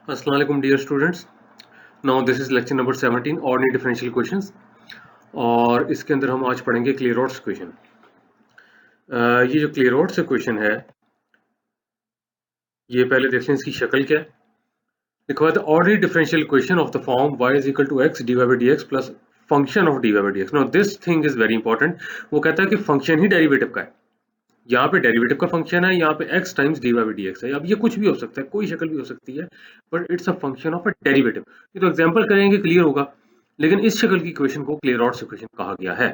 Assalamu alaikum dear students. Now this is lecture number 17 ordinary differential questions और इसके अंदर हम आज पढ़ेंगे क्लेयरॉट्स क्वेश्चन। ये जो क्लेयरॉट्स क्वेश्चन है ये पहले देख लें इसकी शक्ल क्या है। लिखा हुआ है ordinary differential question of the form y is equal to x dy by dx plus function of dy by dx. Now this thing is very important. वो कहता है कि फंक्शन ही डेरिवेटिव का है। यहाँ पे डेरिवेटिव का फंक्शन है, यहाँ पे x times d y by d x है। अब ये कुछ भी हो सकता है, कोई शक्ल भी हो सकती है, but it's a function of a derivative. ये तो एग्जांपल करेंगे क्लियर होगा, लेकिन इस शक्ल की इक्वेशन को क्लेयरॉट्स इक्वेशन कहा गया है।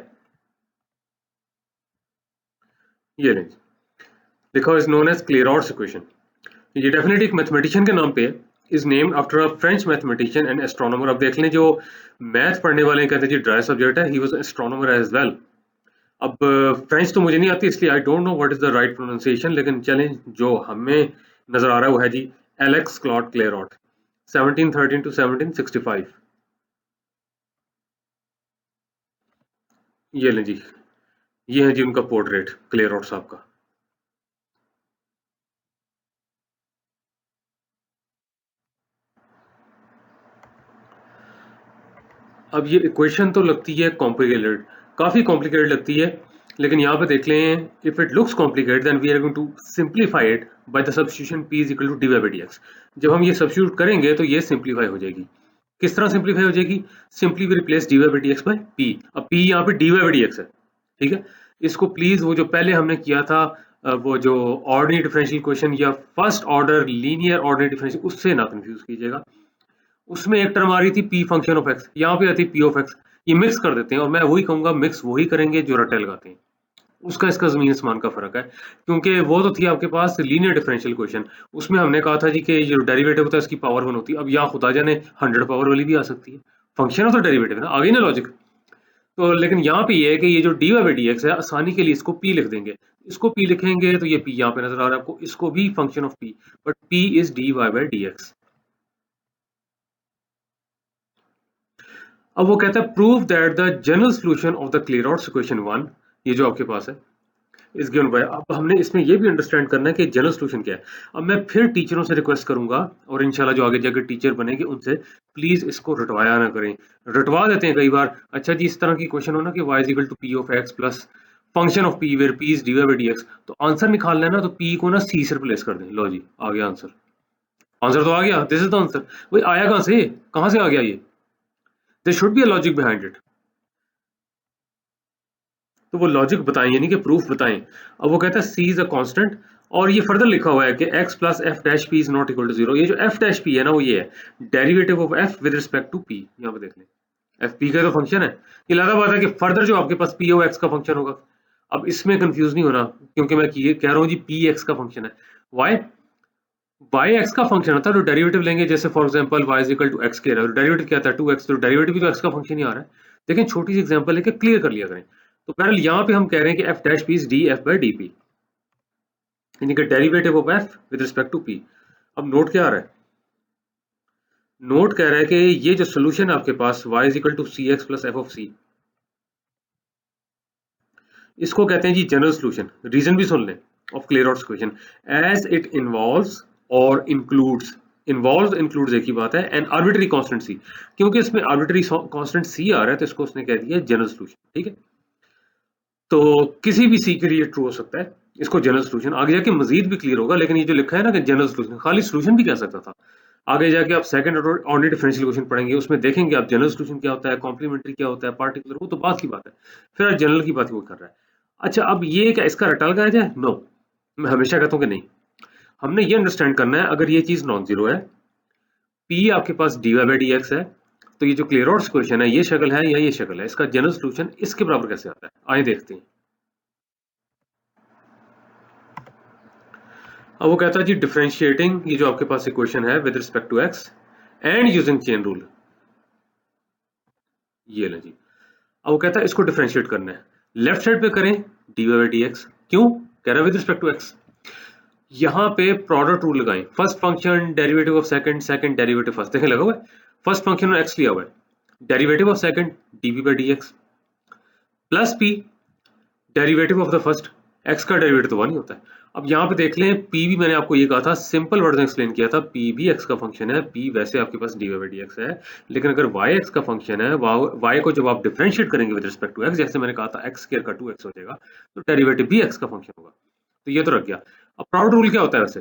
ये लें, लिखा इज नोन एज क्लेयरॉट्स इक्वेशन। ये डेफिनेटली एक मैथमेटिशियन के नाम पे है, is named after a French mathematician and astronomer. अब देख लें, जो मैथ पढ़ने वाले कहते हैं जी ड्राई सब्जेक्ट है, he was astronomer as well. अब फ्रेंच तो मुझे नहीं आती, इसलिए I don't know what is the right pronunciation, लेकिन चलें जो हमें नजर आ रहा है वो है जी एलेक्स क्लॉड क्लेयरॉट 1713 to 1765। ये लें जी, ये है जी उनका पोर्ट्रेट क्लेयरॉट साहब का। अब ये इक्वेशन तो लगती है कॉम्प्लिकेटेड, काफी कॉम्प्लिकेटेड लगती है, लेकिन यहाँ पे देख लें, if it looks complicated then we are going to simplify it by the substitution p is equal to d y by d x. जब हम ये सब्स्टिट्यूट करेंगे तो ये सिंप्लीफाई हो जाएगी। किस तरह सिंप्लीफाई हो जाएगी? Simply we replace d y by d x by p। अब p यहाँ पे d y by d x है, ठीक है। इसको प्लीज वो जो पहले हमने किया था वो जो ऑर्डिनरी डिफरेंशियल क्वेश्चन या first order linear ordinary differential, उससे ना कंफ्यूज कीजिएगा। उसमें एक टर्म आ रही थी p फंक्शन ऑफ x, यहाँ पे आती है p ऑफ x। ये मिक्स कर देते हैं, और मैं वही कहूंगा मिक्स वही करेंगे जो रटे लगाते हैं। उसका इसका जमीन आसमान का फर्क है, क्योंकि वो तो थी आपके पास लीनियर डिफरेंशियल क्वेश्चन, उसमें हमने कहा था जी कि जो डेरिवेटिव होता है उसकी पावर 1 होती है। अब यहाँ खुदा जाने 100 पावर वाली भी आ सकती है, फंक्शन हो तो डेरिवेटिव है ना, आगे ना लॉजिक। तो लेकिन यहाँ पे ये है कि ये जो d y by d x है, आसानी के लिए इसको p लिख देंगे। इसको p लिखेंगे तो ये p यहाँ पे नजर आ रहा है आपको, इसको भी function of p, but p is d y by d x. अब वो कहता है prove that the general solution of the Clairaut's equation 1, ये जो आपके पास है, इज गिवन बाय। अब हमने इसमें ये भी अंडरस्टैंड करना है कि जनरल सॉल्यूशन क्या है। अब मैं फिर टीचरों से रिक्वेस्ट करूंगा, और इंशाल्लाह जो आगे जाकर टीचर बनेंगे उनसे, प्लीज इसको रटवाया ना करें। रटवा देते हैं कई बार, अच्छा जी इस तरह की क्वेश्चन हो ना कि y is equal to p of x plus function of p where p is dy by dx, तो आंसर निकालना है ना, तो p को ना c से रिप्लेस कर दें। लो जी आ गया आंसर, आंसर तो आ गया, दिस इज द आंसर। भाई आया कहां से आ गया ये? There should be a logic behind it. तो वो लॉजिक बताएं, यानी कि प्रूफ बताएं। अब वो कहता है c इज अ कांस्टेंट, और ये फर्दर लिखा हुआ है कि x plus f dash p is not equal to 0। ये जो f डैश पी है ना, वो ये है derivative of f with respect to p। यहाँ पे देख लें, f p का तो फंक्शन है, ये लगा बात है कि फर्दर जो आपके पास p ओ x का फंक्शन होगा। अब इसमें कंफ्यूज नहीं होना, क्योंकि मैं कह रहा हूँ जी p x का फंक्शन है, y x का फंक्शन होता है। तो डेरिवेटिव लेंगे, जैसे for example y is equal to x के, डेरिवेटिव क्या था 2x, तो डेरिवेटिव भी तो x का फंक्शन ही आ रहा है। लेकिन छोटी सी एग्जांपल है कि क्लियर कर लिया करें। तो पहले यहाँ पे हम कह रहे हैं कि f dash p is df by dp, यानी कि derivative of f with respect to p। अब नोट क्या आ रहा है? नोट कह रहा है कि ये जो सोल्यूशन है आपके पास y is equal to cx plus f of c, इसको कहते हैं जी जनरल सोल्यूशन। रीजन भी सुन लें of Clairaut's question, as it involves और इंक्लूड्स। इंक्लूड्स एक ही बात है, एंड आर्बिट्री कांस्टेंट c, क्योंकि इसमें आर्बिट्री कांस्टेंट c आ रहा है तो इसको उसने कह दिया जनरल सोल्यूशन, ठीक है। तो किसी भी c के लिए ट्रू हो सकता है, इसको जनरल सोल्यूशन। आगे जाके मजीद भी क्लियर होगा, लेकिन ये जो लिखा है ना कि जनरल सोल्यूशन, खाली सोल्यूशन भी कह सकता था। आगे जाके आप सेकंड ऑर्डिनरी डिफरेंशियल क्वेश्चन पढ़ेंगे, उसमें देखेंगे आप जनरल सोल्यूशन क्या होता है, कॉम्प्लीमेंट्री क्या होता है, पार्टिकुलर, वो तो बात की बात है। फिर आज जनरल की बात वो कर रहा है। अच्छा अब ये क्या इसका रटा लगाया जाए? नो, मैं हमेशा कहता हूँ कि नहीं। हमने ये अंडरस्टैंड करना है, अगर ये चीज नॉन जीरो है, p आपके पास dy by dx है, तो ये जो क्लेयरॉट्स क्वेश्चन है ये शक्ल है या ये शक्ल है, इसका जनरल सॉल्यूशन इसके बराबर कैसे आता है, आइए देखते हैं। अब वो कहता है जी डिफरेंशिएटिंग, ये जो आपके पास इक्वेशन है with respect to x and using chain rule, ये ले जी। अब वो कहता है इसको डिफरेंशिएट करना है, लेफ्ट साइड पे करें dy by dx, क्यों कह रहा है विद रिस्पेक्ट टू x। यहाँ पे प्रोडक्ट रूल लगाएं, first function derivative of second, second derivative first, देखें लगा हुआ है, फर्स्ट फंक्शन में x लिया हुआ है, derivative of second dv by dx plus p derivative of the first, x का डेरिवेटिव तो 1 ही होता है। अब यहाँ पे देख लें, p भी मैंने आपको ये कहा था, सिंपल वर्जन एक्सप्लेन किया था, p भी x का फंक्शन है, p वैसे आपके पास dy/dx है, लेकिन अगर y x का फंक्शन है, y को जब आप डिफरेंशिएट करेंगे विद रिस्पेक्ट टू x, जैसे मैंने कहा था x स्क्वायर का 2x हो जाएगा, तो डेरिवेटिव भी x का फंक्शन होगा। तो ये तो रख गया। अब प्रोडक्ट रूल क्या होता है? वैसे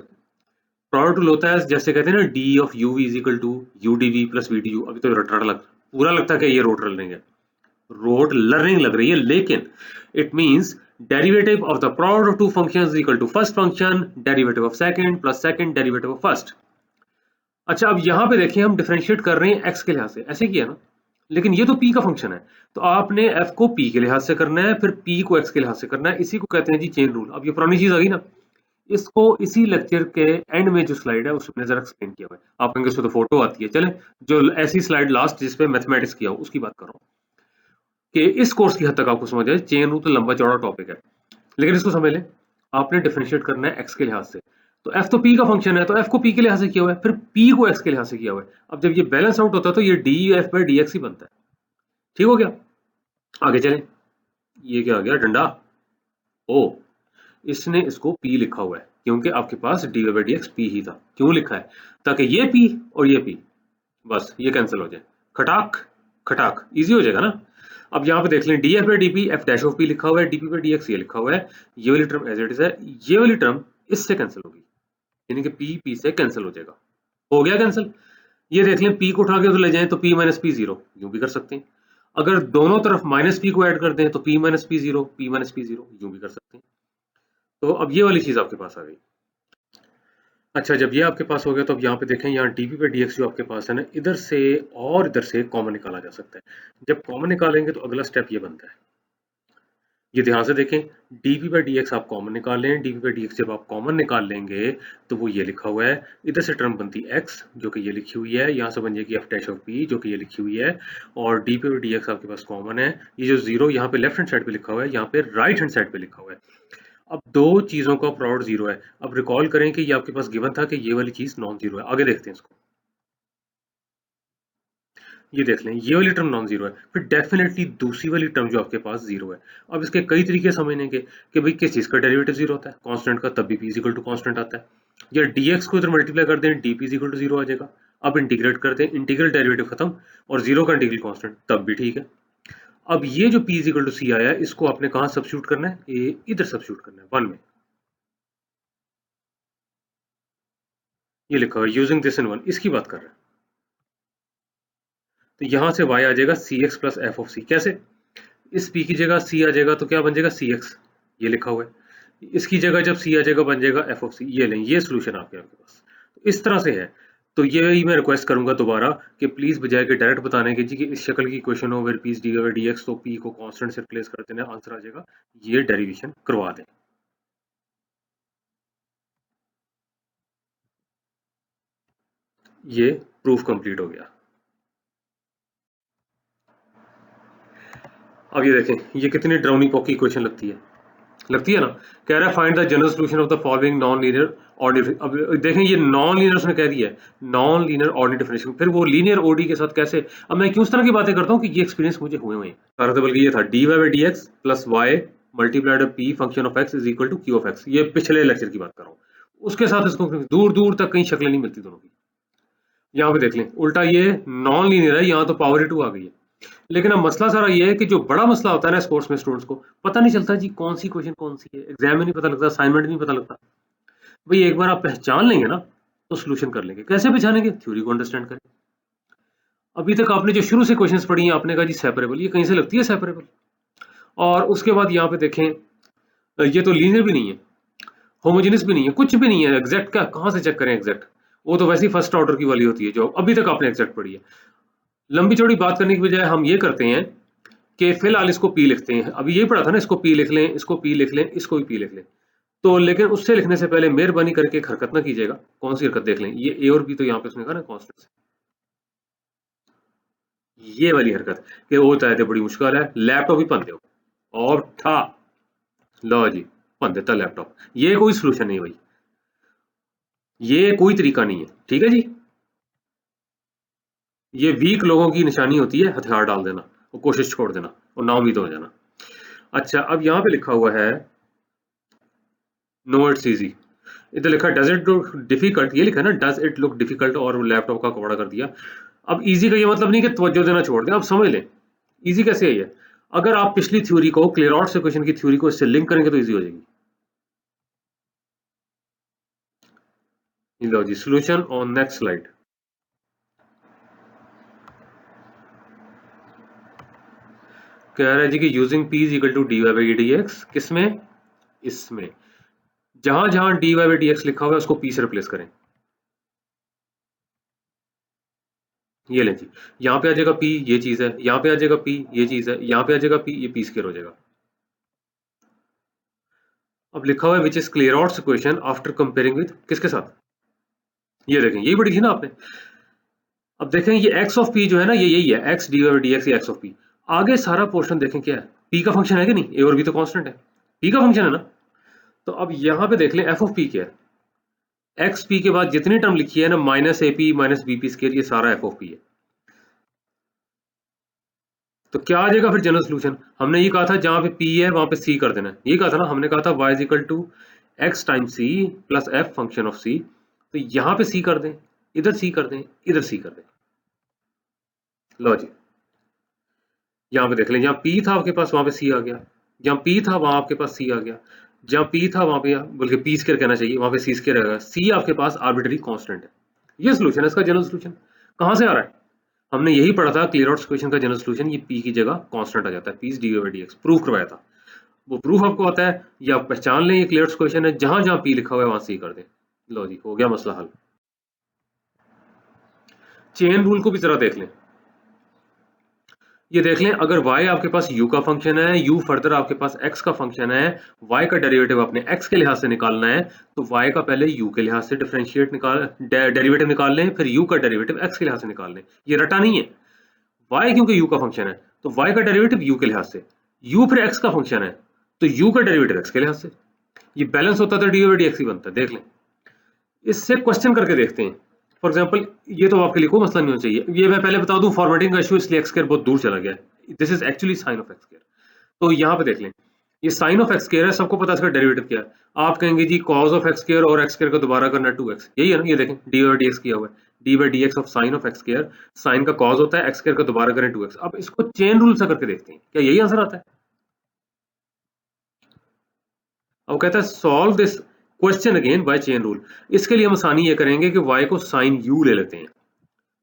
प्रोडक्ट रूल होता है, जैसे कहते हैं ना, d of u is equal to u dv plus v du। अभी तो रटरट लग पूरा लगता है कि ये रोड लर्निंग है, रोड लर्निंग लग रही है, लेकिन it means derivative of the product of two functions is equal to first function derivative of second plus second derivative of first। अच्छा, अब यहां पे देखिए हम डिफरेंशिएट कर रहे हैं x के लिहाज से, ऐसे किया ना, लेकिन ये तो p का फंक्शन है, तो आपने f को p के लिहाज से करना है, फिर p को x के लिहाज से करना है। इसी को कहते हैं जी चेन रूल। अब ये पुरानी चीज आ गई ना, इसको इसी लेक्चर के एंड में जो स्लाइड है उसमें जरा एक्सप्लेन किया हुआ है। आप कहेंगे उसमें तो फोटो आती है, चलें जो ऐसी स्लाइड लास्ट जिसपे मैथमेटिक्स किया हो उसकी बात कर रहा हूँ, कि इस कोर्स की हद तक आपको समझ आए। चेन रूल तो लंबा चौड़ा टॉपिक है, लेकिन इसको समझ लें, आपने डिफरेंशिएट करना है x के लिहाज से, तो f तो p का फंक्शन है, तो f को p के लिहाज से किया हुआ है, फिर p को x के लिहाज से किया हुआ है। अब जब ये बैलेंस आउट होता है तो ये df/dx ही बनता है। ठीक हो गया? आगे चलें, ये क्या आ गया? डंडा। ओ, इसने इसको p लिखा हुआ है क्योंकि आपके पास df/dx p ही था। क्यों लिखा है? ताकि ये p और ये p बस ये कैंसिल हो जाए, खटाक खटाक, इजी हो जाएगा ना। अब यहाँ पे देख लें, df/dp f dash of p लिखा हुआ है, dp/dx ये लिखा हुआ है, ये वाली टर्म एज इट इज है, ये वाली टर्म इससे कैंसिल होगी, यानी कि p से कैंसिल हो जाएगा। हो गया कैंसिल। ये देख लें, p को उठा के उधर ले जाएं तो p माइनस p जीरो, यूं भी कर सकते हैं। अगर दोनों तरफ माइनस p को ऐड कर दें तो p माइनस p जीरो, यूं भी कर सकते हैं। तो अब ये वाली चीज आपके पास आ गई। अच्छा, जब ये आपके पास हो गया तो अब यहाँ पे देखें, यहाँ dp/dx जो आपके पास है ना, इधर से और इधर से कॉमन निकाला जा सकता है। जब कॉमन निकालेंगे तो अगला स्टेप ये बनता है, ये ध्यान से देखें, dp/dx आप कॉमन निकाल लें, dp/dx जब आप कॉमन निकाल लेंगे तो वो ये लिखा हुआ है, इधर से टर्म बनती x जो कि ये लिखी हुई है, यहाँ से बन जाएगी f डैश ऑफ p जो कि ये लिखी हुई है, और dp/dx आपके पास कॉमन है। ये जो जीरो यहाँ पे लेफ्ट हैंड साइड पे लिखा हुआ है, यहाँ पे राइट हैंड साइड पे लिखा हुआ है। अब दो चीजों का प्रोडक्ट जीरो है। अब रिकॉल करें कि ये आपके पास गिवन था कि ये वाली चीज नॉन जीरो है। आगे देखते हैं इसको, ये देख लें, ये वाली टर्म नॉन जीरो है, फिर डेफिनेटली दूसरी वाली टर्म जो आपके पास जीरो है। अब इसके कई तरीके समझने के कि भाई किस चीज का डेरिवेटिव जीरो होता है, कांस्टेंट का, तब भी p इक्वल टू कांस्टेंट आता है। या dx को इधर मल्टीप्लाई कर दें, dp इक्वल टू जीरो आ जाएगा। अब इंटीग्रेट करते हैं, इंटीग्रल डेरिवेटिव खत्म, और जीरो का इंटीग्रल कांस्टेंट, तब भी ठीक है। अब ये जो p इक्वल टू c आया, इसको आपने कहाँ सब्स्टिट्यूट करना है? इधर सब्स्टिट्यूट करना है, 1 में। ये लिखा हुआ है यूजिंग दिस इन 1, इसकी बात कर रहे हैं। तो यहां से y आ जाएगा cx प्लस एफ ऑफ सी। कैसे? इस p की जगह c आ जाएगा तो क्या बन जाएगा? cx, ये लिखा हुआ है। इसकी जगह जब c आ जाएगा बन जाएगा एफ ऑफ सी। ये लें, ये सोल्यूशन आपके पास। तो इस तरह से है। तो ये ही मैं रिक्वेस्ट करूंगा दोबारा कि प्लीज बजाय के डायरेक्ट बताने के जी कि इस शक्ल की क्वेश्चन हो, वेयर p इज dx, तो p को कांस्टेंट से रिप्लेस कर देना, आंसर आ जाएगा, ये डेरिवेशन करवा दें। ये प्रूफ कंप्लीट हो गया। अब ये देखें, ये कितनी ड्राउनी पॉकी क्वेश्चन लगती है ना। कह रहा है find the general solution of the following non linear ordinary. अब देखें, ये नॉन लीनियर उसने कह दिया है, नॉन लीनियर ऑर्डिनरी डिफरेंशियल, फिर वो लीनियर ओडी के साथ कैसे? अब मैं क्यों इस तरह की बातें करता हूँ कि ये एक्सपीरियंस मुझे हुए हैं सारा। तो बल्कि ये था dy/dx plus y multiplied p function of x is equal to q of x। ये पिछले लेक्चर की बात कर रहा हूँ, उसके साथ इसको दूर दूर तक कहीं शक्लें नहीं मिलती दोनों की। यहाँ पे देख लें, उल्टा ये नॉन लीनियर है, यहाँ तो पावर 2 आ गई है। लेकिन अब मसला सारा ये है कि जो बड़ा मसला होता है ना स्पोर्ट्स में, स्टूडेंट्स को पता नहीं चलता जी कौन सी क्वेश्चन कौन सी है, एग्जाम में नहीं पता लगता, असाइनमेंट में नहीं पता लगता। भाई एक बार आप पहचान लेंगे ना तो सोल्यूशन कर लेंगे। कैसे पहचानेंगे? थ्योरी को अंडरस्टैंड करें। अभी तक आपने जो शुरू से क्वेश्चंस पढ़ी हैं, आपने कहा जी सेपरेबल, ये कहीं से लगती है सेपरेबल। और उसके बाद यहाँ पे देखें, ये तो लीनियर भी नहीं है, होमोजेनियस भी नहीं है, कुछ भी नहीं है। एग्जैक्ट क्या, कहाँ से चेक करें एग्जैक्ट? वो तो वैसे ही फर्स्ट ऑर्डर की वाली होती है जो अभी तक आपने एग्जैक्ट पढ़ी है। लंबी चौड़ी बात करने की बजाय हम ये करते हैं कि फिलहाल इसको पी लिखते हैं। अभी ये पढ़ा था ना, इसको पी लिख लें, इसको पी लिख लें, इसको भी पी लिख लें। तो लेकिन उससे लिखने से पहले मेहरबानी करके एक हरकत ना कीजिएगा। कौन सी हरकत? देख लें, ये ए और बी तो यहाँ पे उसने कहा ना कॉन्स्टेंट, ये वाली हरकत कि वो चाहते बड़ी मुश्किल है, लैपटॉप ही भन दो और ठा लो जी, भन देता लैपटॉप। ये कोई सोल्यूशन नहीं भाई, ये कोई तरीका नहीं है, ठीक है जी। ये वीक लोगों की निशानी होती है, हथियार डाल देना और कोशिश छोड़ देना और नाउम्मीद हो जाना। अच्छा, अब यहाँ पे लिखा हुआ है नो इट्स इजी। इधर लिखा डज इट लुक डिफिकल्ट, ये लिखा है ना डज इट लुक डिफिकल्ट, और लैपटॉप का कपड़ा कर दिया। अब इजी का ये मतलब नहीं कि तवज्जो देना छोड़ दें, आप समझ लें इजी कैसे है ये। अगर आप पिछली थ्योरी को, क्लेयरॉट्स इक्वेशन की थ्योरी को इससे लिंक करेंगे तो इजी हो जाएगी। लो जी सॉल्यूशन ऑन नेक्स्ट स्लाइड। कह रहा है जी कि using p is equal to dy by dx, किसमें, इसमें जहां जहां dy बाई dx लिखा हुआ है उसको p से रिप्लेस करें। ये लें जी, यहाँ पे आ जाएगा p, ये चीज है, यहाँ पे आ जाएगा p, ये चीज है, यहाँ पे आ जाएगा p, ये p स्क्वायर हो जाएगा। अब लिखा हुआ है which is Clairaut's equation after comparing with किसके साथ, ये देखें यही पढ़ी थी ना आपने। अब देखें ये x ऑफ p जो है ना, ये यही है x dy बाई dx, ये x ऑफ p। आगे सारा पोर्शन देखें क्या है, p का फंक्शन है कि नहीं, a और b तो कांस्टेंट है, p का फंक्शन है ना। तो अब यहाँ पे देख लें f ऑफ p क्या है, एक्स पी के बाद जितनी टर्म लिखी है ना minus a p minus b p square, ये सारा एफ ऑफ पी है। तो क्या आ जाएगा फिर जनरल सोल्यूशन, हमने ये कहा था जहां पे पी है वहां पे सी कर देना है, ये कहा था ना, हमने कहा था y is equal to x time c plus f function of c. तो यहाँ पे सी कर दें, इधर सी कर दें, इधर सी कर दें। लो जी यहाँ पे देख लें, जहाँ पी था आपके पास वहां पे सी आ गया, जहाँ पी था वहां आपके पास सी आ गया, जहाँ पी था वहां पे, बल्कि पी स्क्वायर कहना चाहिए, वहां पे सी स्क्वायर आ गया। सी आपके पास आर्बिट्री कांस्टेंट है। ये सोल्यूशन है इसका जनरल सोल्यूशन। कहां से आ रहा है, हमने यही पढ़ा था क्लियरॉट्स इक्वेशन का जनरल सोल्यूशन, ये p की जगह कांस्टेंट आ जाता है, p D by d x, proof करवाया था। वो प्रूफ आपको आता है, या आप पहचान लें ये क्लियरॉट्स इक्वेशन है, जहां जहां p लिखा हुआ है वहां सी कर दें। लो जी हो गया मसला हल। चेन रूल को भी जरा देख लें, ये देख लें, अगर y आपके पास u का फंक्शन है, u फर्दर आपके पास x का फंक्शन है, y का डेरिवेटिव आपने x के लिहाज से निकालना है, तो y का पहले u के लिहाज से डिफरेंशिएट निकाल, डेरिवेटिव निकाल लें, फिर u का डेरिवेटिव x के लिहाज से निकाल लें। ये रटा नहीं है, y क्योंकि u का फंक्शन है तो y का डेरिवेटिव u के लिहाज से, u फिर x का फंक्शन है तो u का डेरिवेटिव x के लिहाज से। ये बैलेंस होता है तो डी बाई डी एक्स ही बनता है। देख लें, इससे क्वेश्चन करके देखते हैं। फॉर एग्जांपल ये तो आपके लिए कोई मसला नहीं होना चाहिए, ये मैं पहले बता दूं फॉर्मेटिंग का इशू, इसलिए एक्स स्क्वायर बहुत दूर चला गया है। This is actually sine of x square. तो यहाँ पे देख लें, ये साइन ऑफ एक्स स्क्वायर है, सबको पता है इसका डेरिवेटिव क्या है। आप कहेंगे जी कॉज ऑफ एक्स स्क्वायर और एक्स स्क्वायर का दोबारा करना 2x, यही है ना। ये देखें डी बाई डी एक्स किया हुआ है, d by d x of sine of x square, sine का कॉज होता है, एक्स स्क्वायर का दोबारा करें 2x। अब इसको चेन रूल से करके देखते हैं, क्या यही आंसर आता है। अब कहता है solve this question again by chain rule. इसके लिए हम आसानी ये करेंगे कि y को साइन u ले लेते हैं,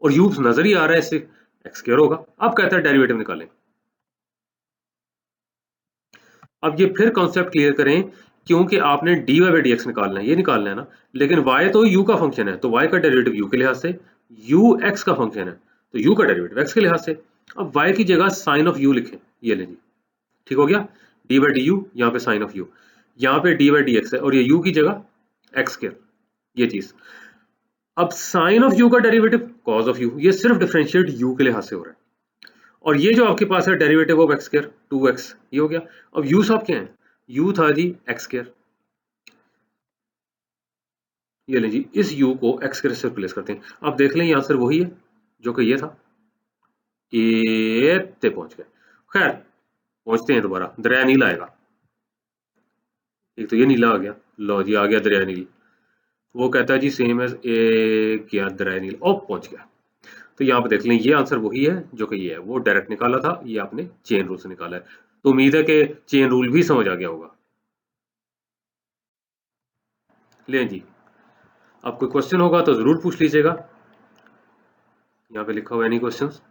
और u नजर ही आ रहा है, इससे एक्स स्क्वायर होगा। अब कहता है डेरिवेटिव निकालें। अब ये फिर कॉन्सेप्ट क्लियर करें, क्योंकि आपने d y by d x निकालना है, ये निकालना है ना, लेकिन y तो u का फंक्शन है तो y का डेरिवेटिव u के लिहाज से, u x का फंक्शन है तो u का डेरिवेटिव x के लिहाज से। अब y की जगह साइन ऑफ u लिखें, ये लें जी, ठीक हो गया, डी बाई डी यू, यहाँ पे साइन ऑफ u, यहाँ पे डी बाई डी एक्स है, और ये u की जगह एक्स स्क्वायर, ये चीज। अब साइन ऑफ u का डेरिवेटिव कॉज ऑफ u, ये सिर्फ डिफरेंशिएट u के लिहाज से हो रहा है, और ये जो आपके पास है derivative of x square 2x, ये हो गया। अब u साहब क्या है, u था जी एक्स स्क्वायर, ये ले जी, इस u को एक्स स्क्वायर से रिप्लेस करते हैं। अब देख लें ये आंसर वही है जो कि ये था, ए ते पहुंच गए। खैर पहुंचते हैं दोबारा, दरिया नील आएगा। एक तो ये नीला आ गया, लो जी आ गया दरिया नील। वो कहता है जी सेम एज ए क्या दरिया नील, ओ पहुंच गया। तो यहाँ पे देख लें ये आंसर वही है जो कि ये है, वो डायरेक्ट निकाला था, ये आपने चेन रूल से निकाला है। तो उम्मीद है कि चेन रूल भी समझ आ गया होगा। ले जी, अब कोई क्वेश्चन होगा तो जरूर पूछ लीजिएगा। यहाँ पे लिखा हुआ एनी क्वेश्चंस।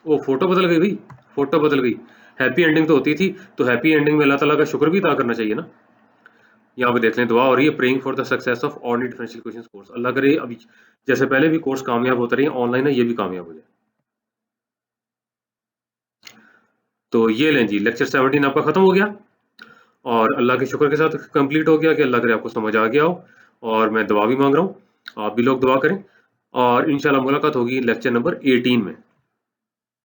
वो फोटो बदल गई भाई, फोटो बदल गई। हैप्पी एंडिंग तो होती थी, तो हैप्पी एंडिंग में अल्लाह ताला का शुक्र भी अदा करना चाहिए ना। यहाँ पे देख लें, दुआ हो रही है praying for the success of ordinary differential equations course. अल्लाह करे अभी जैसे पहले भी कोर्स कामयाब होते रहे, ऑनलाइन है ये भी कामयाब हो जाए। तो ये लें जी, लेक्चर 17 आपका खत्म हो गया, और अल्लाह के शुक्र के साथ कंप्लीट हो गया कि अल्लाह करे आपको समझ आ गया हो। और मैं दुआ भी मांग रहा हूँ, आप भी लोग दुआ करें, और इंशाल्लाह मुलाकात होगी लेक्चर नंबर 18 में।